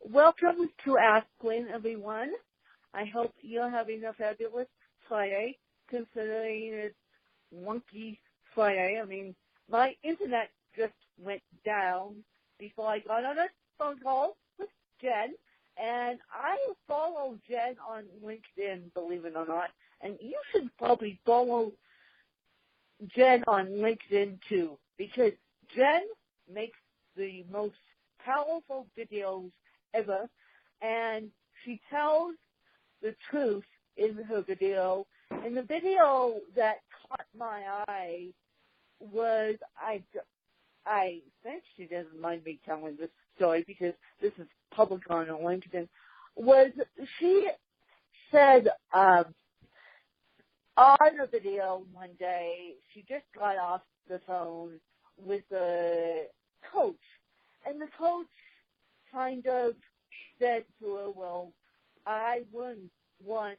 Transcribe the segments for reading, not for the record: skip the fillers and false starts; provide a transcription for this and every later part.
Welcome to Ask Gwen, everyone. I hope you're having a fabulous Friday, considering it's wonky Friday. I mean, my internet just went down before I got on a phone call with Jen, and I follow Jen on LinkedIn, believe it or not, and you should probably follow Jen on LinkedIn too, because Jen makes the most powerful videos ever, and she tells the truth in her video. And the video that caught my eye was, I think she doesn't mind me telling this story because this is public on her LinkedIn, was she said on a video one day, she just got off the phone with a coach, and the coach kind of said to her, well, I wouldn't want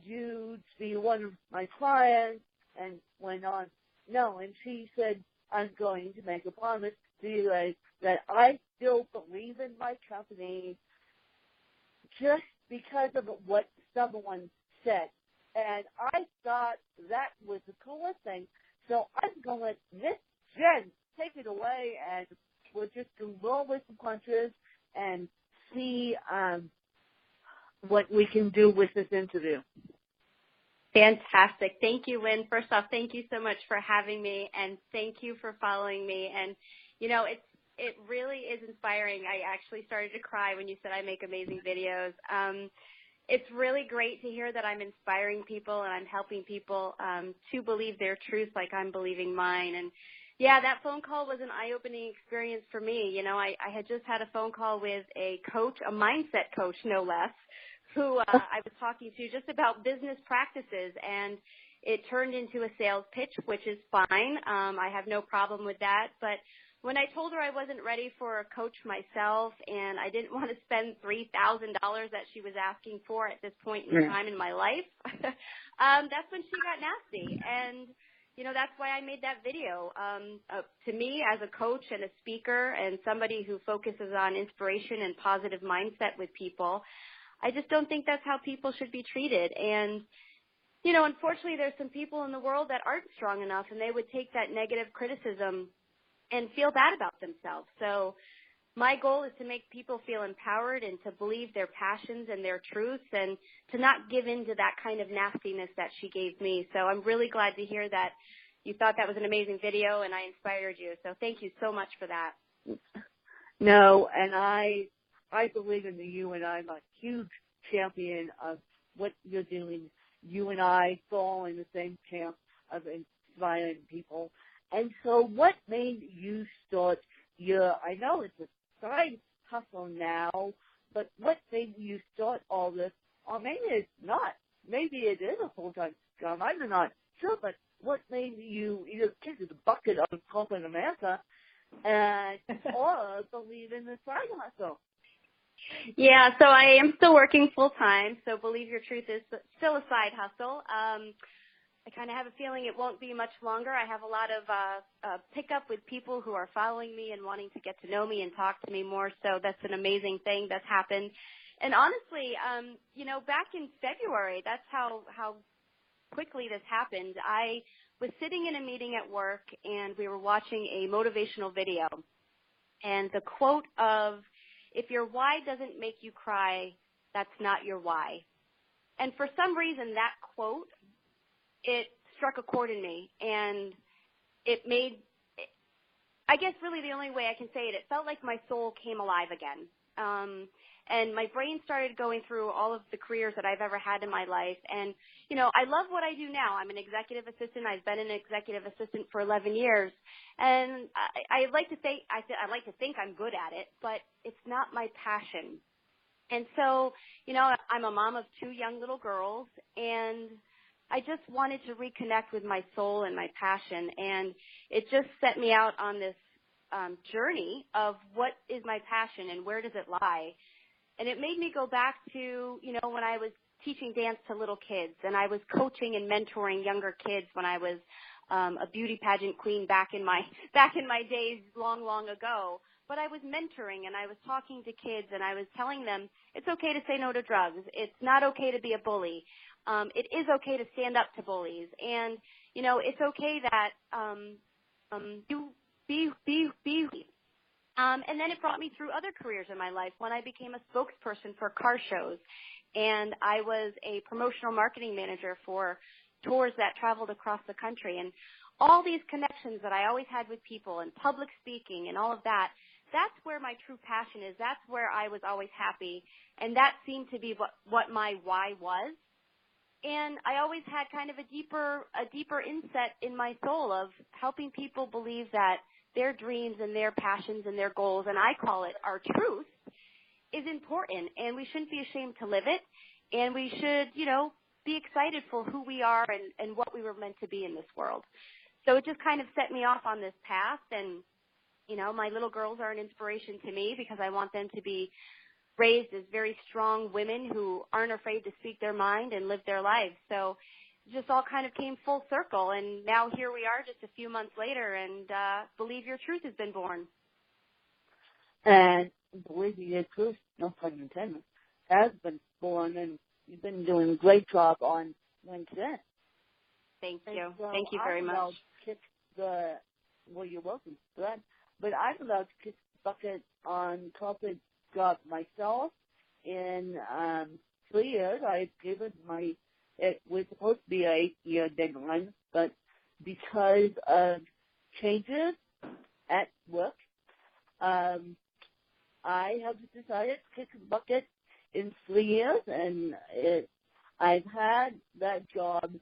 you to be one of my clients, and went on, no, and she said, I'm going to make a promise to you guys that I still believe in my company just because of what someone said. And I thought that was the coolest thing. So I'm going to let Miss Jen take it away, and we'll just roll with the punches and see what we can do with this interview. Fantastic. Thank you, Lynn. First off, thank you so much for having me, and thank you for following me. And, you know, it really is inspiring. I actually started to cry when you said I make amazing videos. It's really great to hear that I'm inspiring people and I'm helping people to believe their truth like I'm believing mine. And, yeah, that phone call was an eye-opening experience for me. You know, I had just had a phone call with a coach, a mindset coach, no less, who I was talking to just about business practices, and it turned into a sales pitch, which is fine. I have no problem with that. But when I told her I wasn't ready for a coach myself and I didn't want to spend $3,000 that she was asking for at this point in time in my life, that's when she got nasty. And, you know, that's why I made that video. To me, as a coach and a speaker and somebody who focuses on inspiration and positive mindset with people, I just don't think that's how people should be treated. And, you know, unfortunately, there's some people in the world that aren't strong enough, and they would take that negative criticism and feel bad about themselves. So my goal is to make people feel empowered and to believe their passions and their truths and to not give in to that kind of nastiness that she gave me. So I'm really glad to hear that you thought that was an amazing video and I inspired you. So thank you so much for that. No, and I believe in you, and I'm a huge champion of what you're doing. You and I fall in the same camp of inspiring people. And so what made you start I know it's a side hustle now, but what made you start all this? Or maybe it's not. Maybe it is a full-time job. I'm not sure, but what made you either kick the bucket of corporate America or believe in the side hustle? Yeah, so I am still working full-time, so Believe Your Truth is still a side hustle. I kind of have a feeling it won't be much longer. I have a lot of pickup with people who are following me and wanting to get to know me and talk to me more, so that's an amazing thing that's happened. And honestly, you know, back in February, that's how quickly this happened. I was sitting in a meeting at work, and we were watching a motivational video, and the quote of, if your why doesn't make you cry, that's not your why. And for some reason, that quote, it struck a chord in me, and it made, I guess really the only way I can say it, it felt like my soul came alive again. And my brain started going through all of the careers that I've ever had in my life. And, you know, I love what I do now. I'm an executive assistant. I've been an executive assistant for 11 years. And I like to think I'm good at it, but it's not my passion. And so, you know, I'm a mom of 2 young little girls, and I just wanted to reconnect with my soul and my passion. And it just set me out on this journey of what is my passion and where does it lie. And it made me go back to, you know, when I was teaching dance to little kids, and I was coaching and mentoring younger kids when I was a beauty pageant queen back in my days long ago. but I was mentoring and I was talking to kids and I was telling them it's okay to say no to drugs. It's not okay to be a bully. It is okay to stand up to bullies. And, it's okay that you be. And then it brought me through other careers in my life when I became a spokesperson for car shows. And I was a promotional marketing manager for tours that traveled across the country. And all these connections that I always had with people and public speaking and all of that, that's where my true passion is. That's where I was always happy. And that seemed to be what my why was. And I always had kind of a deeper inset in my soul of helping people believe that their dreams and their passions and their goals, and I call it our truth, is important. And we shouldn't be ashamed to live it. And we should, be excited for who we are and what we were meant to be in this world. So it just kind of set me off on this path. And, my little girls are an inspiration to me because I want them to be raised as very strong women who aren't afraid to speak their mind and live their lives. So it just all kind of came full circle. And now here we are just a few months later, and Believe Your Truth has been born. And Believe Your Truth, no pun intended, has been born, and you've been doing a great job on LinkedIn. Thank you. So Thank you very much. You're welcome for that. But I'm about to kick the bucket on corporate job myself. In 3 years, I've given it was supposed to be an 8-year deadline, but because of changes at work, I have decided to kick the bucket in 3 years, and I've had that job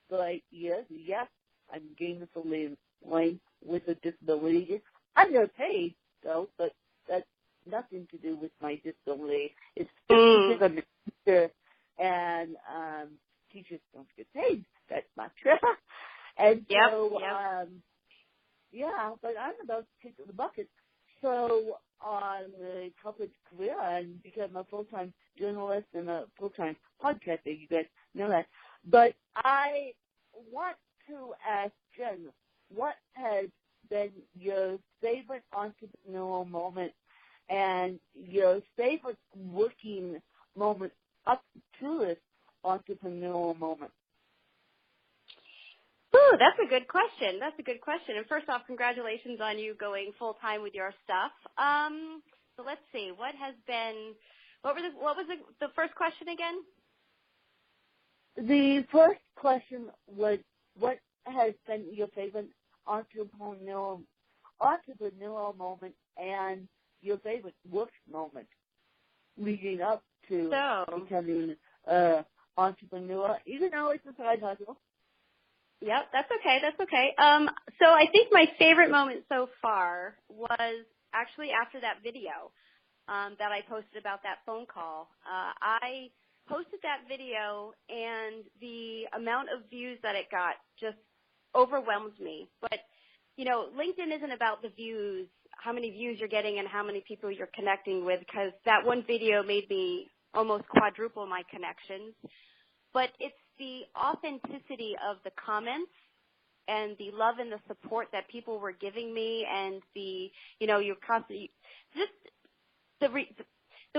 for 8 years. Yes, I'm gainfully employed with a disability. Underpaid, though, but that's nothing to do with my disability. It's just because I'm a teacher, and teachers don't get paid that much. And so, but I'm about to kick the bucket. So on the corporate career and become a full-time journalist and a full-time podcaster, you guys know that. But I want to ask Jen, what has been your favorite entrepreneurial moment and your favorite working moment up to this entrepreneurial moment? Ooh, that's a good question. And first off, congratulations on you going full time with your stuff. So let's see. What was the first question again? The first question was, what has been your favorite entrepreneurial moment and your favorite work moment leading up to becoming an entrepreneur, even though it's a side hustle? Yep, that's okay. So I think my favorite moment so far was actually after that video that I posted about that phone call. I posted that video, and the amount of views that it got just overwhelmed me. But, LinkedIn isn't about the views, how many views you're getting and how many people you're connecting with, because that one video made me almost quadruple my connections. But it's the authenticity of the comments and the love and the support that people were giving me, and the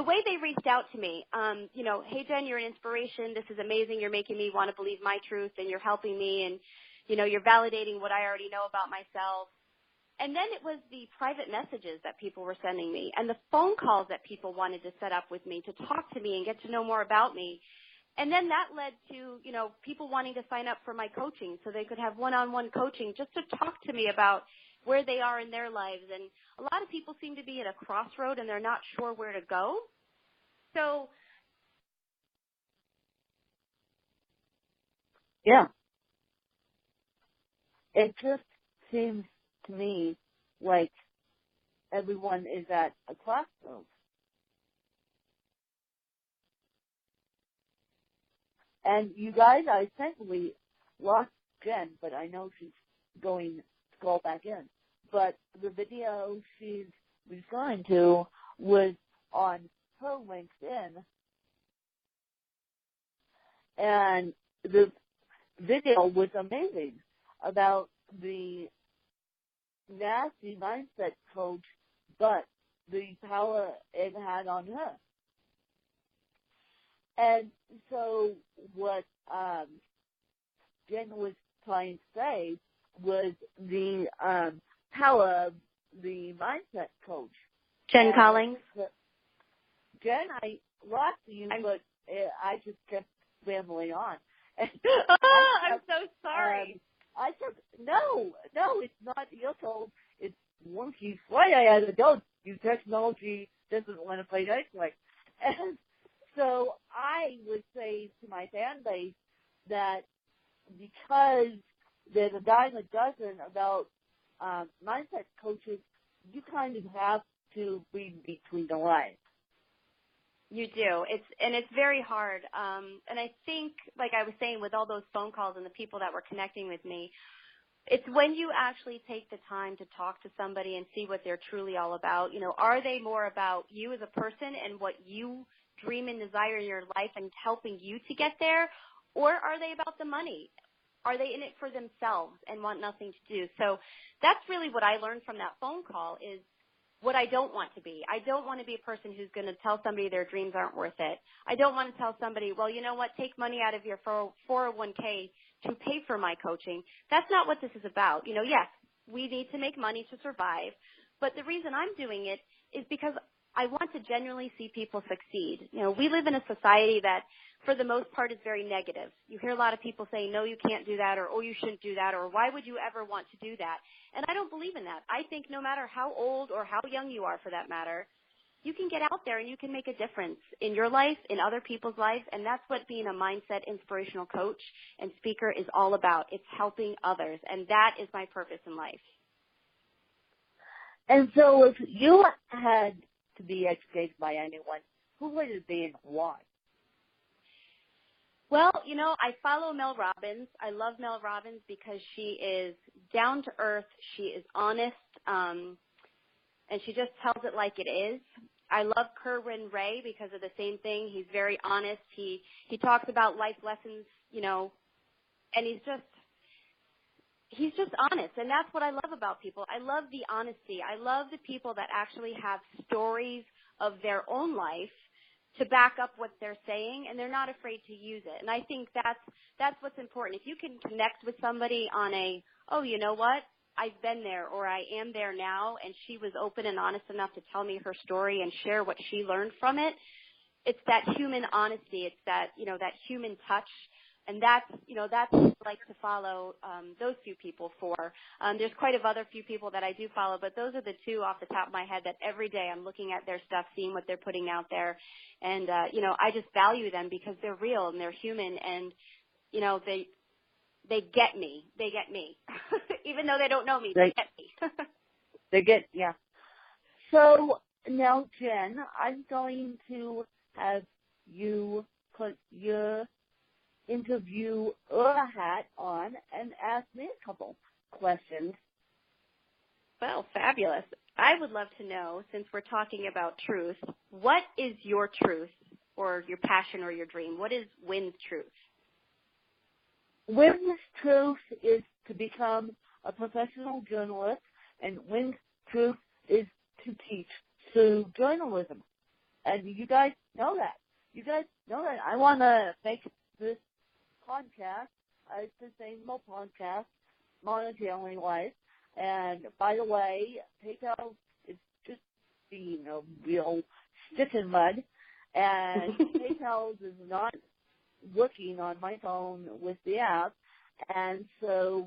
way they reached out to me. Hey Jen, you're an inspiration. This is amazing. You're making me want to believe my truth, and you're helping me, and you're validating what I already know about myself. And then it was the private messages that people were sending me, and the phone calls that people wanted to set up with me to talk to me and get to know more about me. And then that led to, people wanting to sign up for my coaching so they could have one-on-one coaching just to talk to me about where they are in their lives. And a lot of people seem to be at a crossroad and they're not sure where to go. So, yeah. It just seems to me like everyone is at a crossroads. And you guys, I thankfully lost Jen, but I know she's going to call back in. But the video she's referring to was on her LinkedIn. And the video was amazing about the nasty mindset coach, but the power it had on her. And so what Jen was trying to say was the power of the mindset coach. Jen Collings. Jen, I lost you, but I just kept rambling on. I'm so sorry. I said, no, it's not your fault. It's Monkey's way. I had to go. Your technology doesn't want to play nice way. And so I would say to my fan base that because there's a dime a dozen about mindset coaches, you kind of have to read between the lines. You do. It's very hard. And I think, like I was saying, with all those phone calls and the people that were connecting with me, it's when you actually take the time to talk to somebody and see what they're truly all about. You know, are they more about you as a person and what you dream and desire in your life and helping you to get there? Or are they about the money? Are they in it for themselves and want nothing to do? So that's really what I learned from that phone call is what I don't want to be. I don't want to be a person who's going to tell somebody their dreams aren't worth it. I don't want to tell somebody, well, you know what, take money out of your 401k to pay for my coaching. That's not what this is about. You know, yes, we need to make money to survive, but the reason I'm doing it is because I want to genuinely see people succeed. You know, we live in a society that, for the most part, is very negative. You hear a lot of people say, no, you can't do that, or, oh, you shouldn't do that, or why would you ever want to do that? And I don't believe in that. I think no matter how old or how young you are, for that matter, you can get out there and you can make a difference in your life, in other people's lives, and that's what being a mindset inspirational coach and speaker is all about. It's helping others, and that is my purpose in life. And so if you had to be educated by anyone, who would it be and why? Well, you know, I follow Mel Robbins. I love Mel Robbins because she is down to earth. She is honest, and she just tells it like it is. I love Kerwin Ray because of the same thing. He's very honest. He talks about life lessons, you know, and he's just honest, and that's what I love about people. I love the honesty. I love the people that actually have stories of their own life to back up what they're saying, and they're not afraid to use it. And I think that's what's important. If you can connect with somebody on a, oh, you know what, I've been there or I am there now, and she was open and honest enough to tell me her story and share what she learned from it, it's that human honesty. It's that, you know, that human touch. And that's what I like to follow those few people for. There's quite a other few people that I do follow, but those are the two off the top of my head that every day I'm looking at their stuff, seeing what they're putting out there. And, you know, I just value them because they're real and they're human and, you know, they get me. They get me. Even though they don't know me, they get me. Yeah. So now, Jen, I'm going to have you put your interviewer hat on and ask me a couple questions. Well, fabulous. I would love to know, since we're talking about truth, what is your truth or your passion or your dream? What is Wynn's truth? Wynn's truth is to become a professional journalist, and Wynn's truth is to teach through journalism. And you guys know that. I want to make this podcast, it's the same podcast, monetarily wise. And by the way, PayPal is just being a real stick in mud. And PayPal is not working on my phone with the app. And so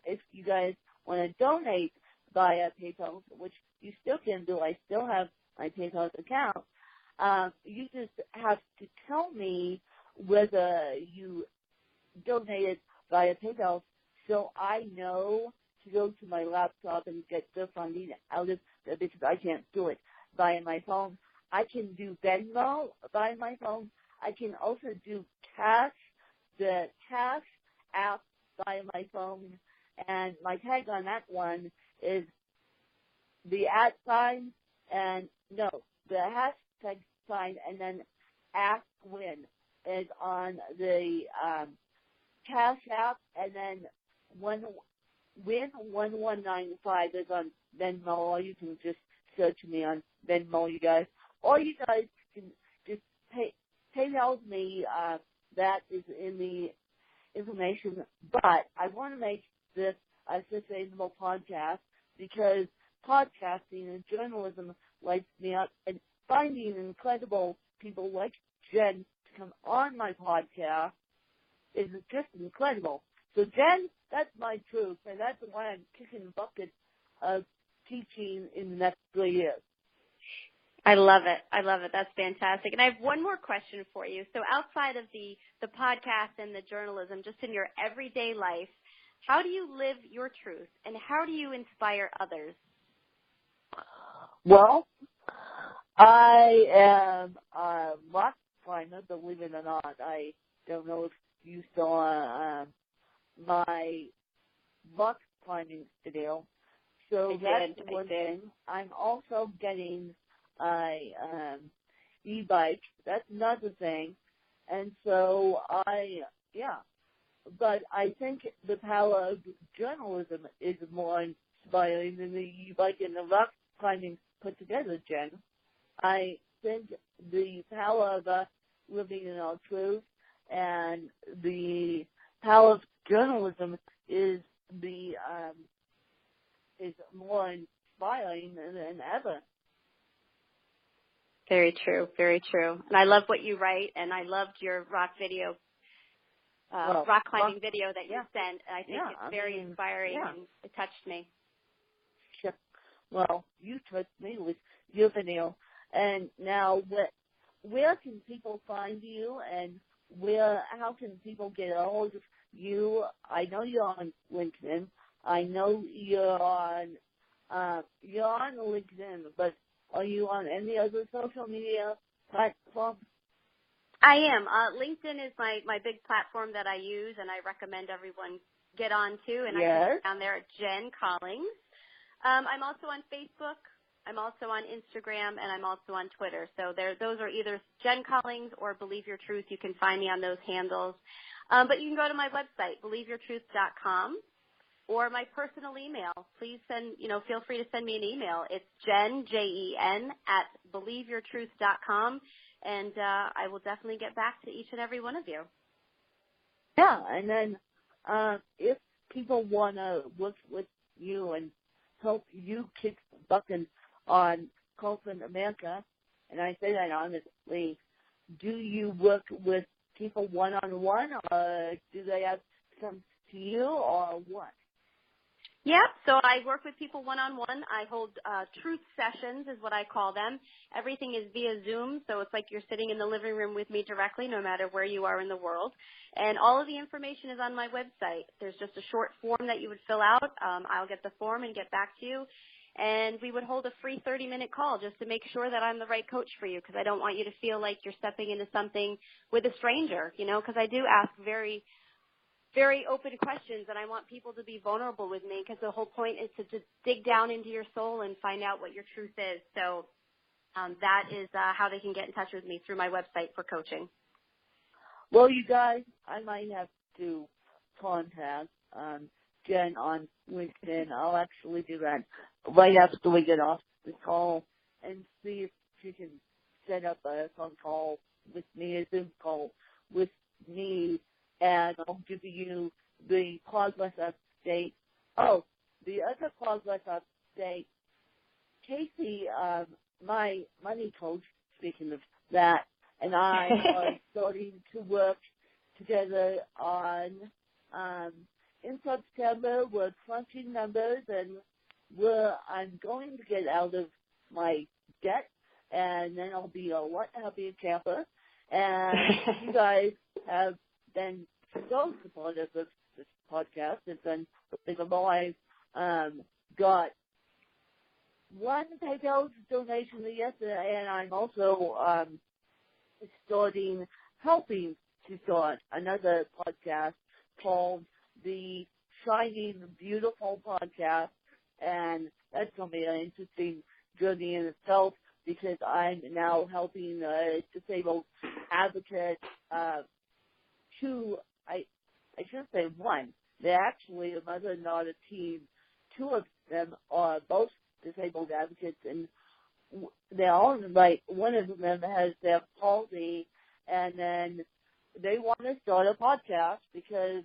if you guys want to donate via PayPal, which you still can do, I still have my PayPal account, you just have to tell me whether you donated via PayPal so I know to go to my laptop and get the funding out of it because I can't do it via my phone. I can do Venmo via my phone. I can also do Cash, the Cash app via my phone. And my tag on that one is the @ and no, the hashtag sign and then Ask Wynn is on the Cash app, and then Win1195 is on Venmo, or you can just search me on Memo, you guys. Or you guys can just PayPal me. That is in the information. But I want to make this a sustainable podcast because podcasting and journalism lights me up, and finding incredible people like Jen to come on my podcast is just incredible. So Jen, that's my truth, and that's why I'm kicking the bucket of teaching in the next 3 years. I love it. I love it. That's fantastic. And I have one more question for you. So outside of the podcast and the journalism, just in your everyday life, how do you live your truth, and how do you inspire others? Well, I am a rock climber, believe it or not. I don't know if you saw my rock climbing video. So that's one thing. I'm also getting e-bike. That's another thing. And so but I think the power of journalism is more inspiring than the e-bike and the rock climbing put together, Jen. I think the power of living in our truth and the power of journalism is more inspiring than ever. Very true, very true. And I love what you write, and I loved your rock climbing video that you sent. I think it's very inspiring, and it touched me. Sure. Well, you touched me with your video. And now, where can people find you, and how can people get a hold of you? I know you're on LinkedIn. I know you're on LinkedIn, but are you on any other social media platform? I am. LinkedIn is my big platform that I use, and I recommend everyone get on to. And I can get down there at Jen Collings. I'm also on Facebook. I'm also on Instagram, and I'm also on Twitter. So those are either Jen Collings or Believe Your Truth. You can find me on those handles. But you can go to my website, believeyourtruth.com. or my personal email. Please feel free to send me an email. It's Jen, Jen, at believeyourtruth.com, and I will definitely get back to each and every one of you. Yeah, and then if people want to work with you and help you kick bucket on Coulter America, and I say that honestly, do you work with people one-on-one, or do they have to come to you, or what? Yeah, so I work with people one-on-one. I hold truth sessions is what I call them. Everything is via Zoom, so it's like you're sitting in the living room with me directly, no matter where you are in the world. And all of the information is on my website. There's just a short form that you would fill out. I'll get the form and get back to you. And we would hold a free 30-minute call just to make sure that I'm the right coach for you, because I don't want you to feel like you're stepping into something with a stranger, because I do ask very open questions, and I want people to be vulnerable with me, because the whole point is to just dig down into your soul and find out what your truth is. So that is how they can get in touch with me, through my website for coaching. Well, you guys, I might have to contact Jen on LinkedIn. I'll actually do that right after we get off the call and see if she can set up a phone call with me, a Zoom call with me, and I'll give you the progress update. Oh, the other progress update, Casey, my money coach, speaking of that, and I are starting to work together on, in September, we're crunching numbers, and I'm going to get out of my debt, and then I'll be a lot happier camper. And you guys have been so supportive of this podcast. It's been unbelievable. I've got one PayPal donation yesterday, and I'm also helping to start another podcast called the Shining Beautiful Podcast, and that's going to be an interesting journey in itself, because I'm now helping disabled advocates I shouldn't say one. They're actually a mother and daughter team. Two of them are both disabled advocates, and they all like one of them has their palsy, and then they want to start a podcast because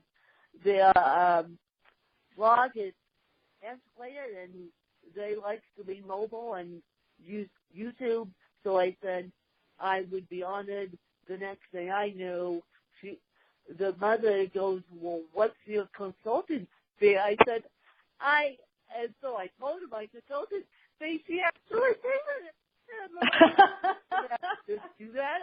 their blog is antiquated and they like to be mobile and use YouTube. So I said I would be honored. The next thing I knew, the mother goes, well, what's your consultant fee? I said, and so I told her my consultant fee, she actually paid it. To do that,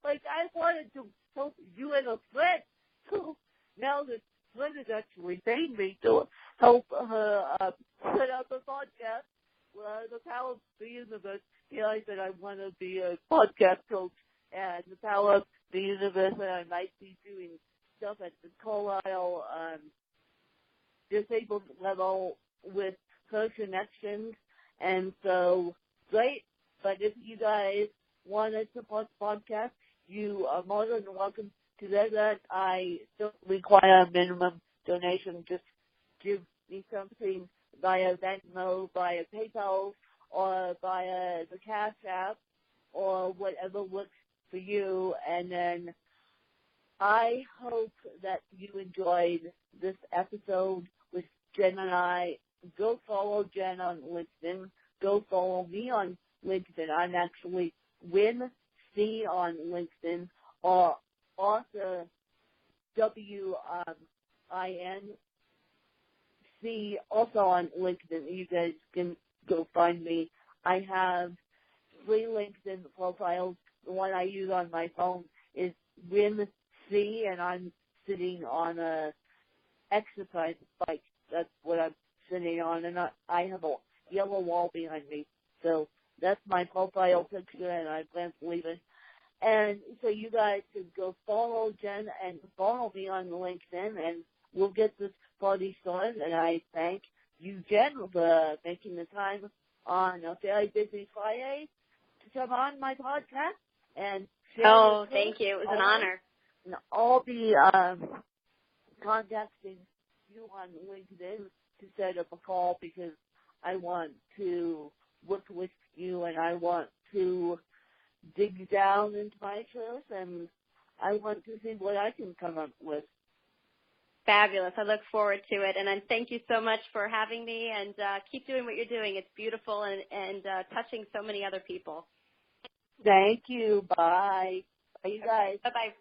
I wanted to help you and a friend. So now the friend has actually paid me to help her set up a podcast. The power of the universe. I said I want to be a podcast coach, and the power of the universe, and I might be doing stuff at the Carlisle disabled level with her connections, and so great. But if you guys want to support the podcast, you are more than welcome to do that. I don't require a minimum donation. Just give me something via Venmo, via PayPal, or via the Cash App, or whatever works for you. And then I hope that you enjoyed this episode with Jen and I. Go follow Jen on LinkedIn. Go follow me on LinkedIn. I'm actually Win C on LinkedIn, or author WINC also on LinkedIn. You guys can go find me. I have 3 LinkedIn profiles. The one I use on my phone is Win C, and I'm sitting on a exercise bike. That's what I'm sitting on, and I have a yellow wall behind me. So that's my profile picture, and I plan to leave it. And so you guys can go follow Jen and follow me on LinkedIn, and we'll get this party started. And I thank you, Jen, for making the time on a very busy Friday to come on my podcast and share. Oh, thank you. It was an honor. And I'll be contacting you on LinkedIn to set up a call because I want to work with you and I want to dig down into my truth and I want to see what I can come up with. Fabulous. I look forward to it. And thank you so much for having me, and keep doing what you're doing. It's beautiful and touching so many other people. Thank you. Bye. Bye, you guys. Bye-bye.